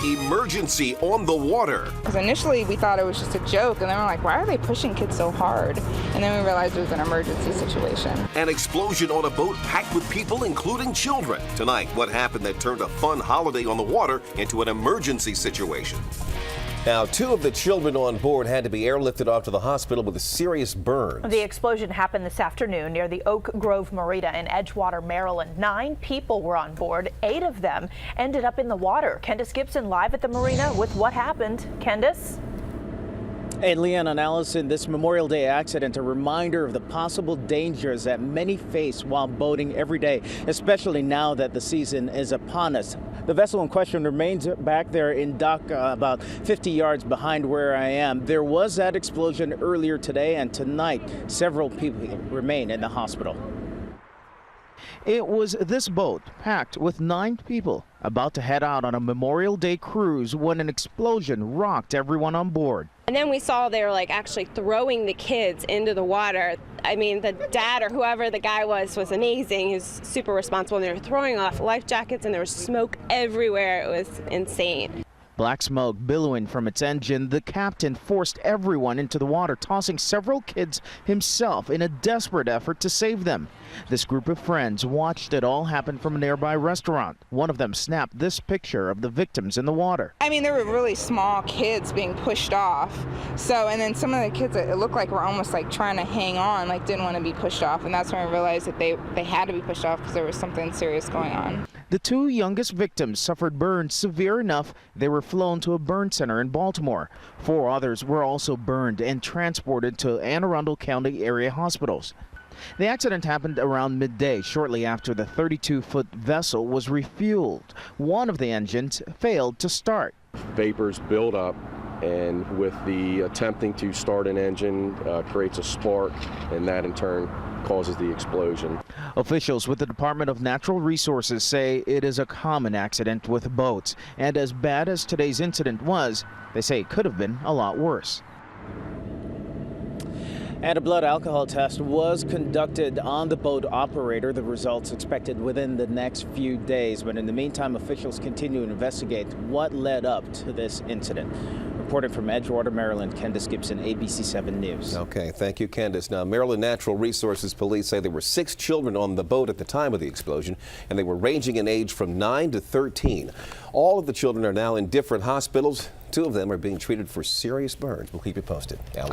Emergency on the water. Because initially we thought it was just a joke, and then we're like, why are they pushing kids so hard? And then we realized it was an emergency situation. An explosion on a boat packed with people, including children. Tonight, what happened that turned a fun holiday on the water into an emergency situation. Now, 2 of the children on board had to be airlifted off to the hospital with serious burns. The explosion happened this afternoon near the Oak Grove Marina in Edgewater, Maryland. 9 people were on board. 8 of them ended up in the water. Candace Gibson live at the marina with what happened. Candace? And Leanne and Allison, this Memorial Day accident, a reminder of the possible dangers that many face while boating every day, especially now that the season is upon us. The vessel in question remains back there in dock about 50 yards behind where I am. There was that explosion earlier today, and tonight several people remain in the hospital. It was this boat packed with 9 people about to head out on a Memorial Day cruise when an explosion rocked everyone on board. And then we saw they were like actually throwing the kids into the water. I mean, the dad or whoever the guy was amazing. He was super responsible. And they were throwing off life jackets and there was smoke everywhere. It was insane. Black smoke billowing from its engine, the captain forced everyone into the water, tossing several kids himself in a desperate effort to save them. This group of friends watched it all happen from a nearby restaurant. One of them snapped this picture of the victims in the water. I mean, there were really small kids being pushed off. So, and then some of the kids, it looked like were almost like trying to hang on, like didn't want to be pushed off. And that's when I realized that they had to be pushed off because there was something serious going on. The 2 youngest victims suffered burns severe enough they were flown to a burn center in Baltimore. 4 others were also burned and transported to Anne Arundel County area hospitals. The accident happened around midday, shortly after the 32-foot vessel was refueled. One of the engines failed to start. Vapors build up, and with the attempting to start an engine creates a spark, and that in turn causes the explosion. Officials with the Department of Natural Resources say it is a common accident with boats, and as bad as today's incident was, they say it could have been a lot worse. And a blood alcohol test was conducted on the boat operator. The results expected within the next few days. But in the meantime, officials continue to investigate what led up to this incident. Reporting from Edgewater, Maryland, Candace Gibson, ABC 7 News. Okay, thank you, Candace. Now, Maryland Natural Resources Police say there were 6 children on the boat at the time of the explosion, and they were ranging in age from 9 to 13. All of the children are now in different hospitals. 2 of them are being treated for serious burns. We'll keep you posted. Allie?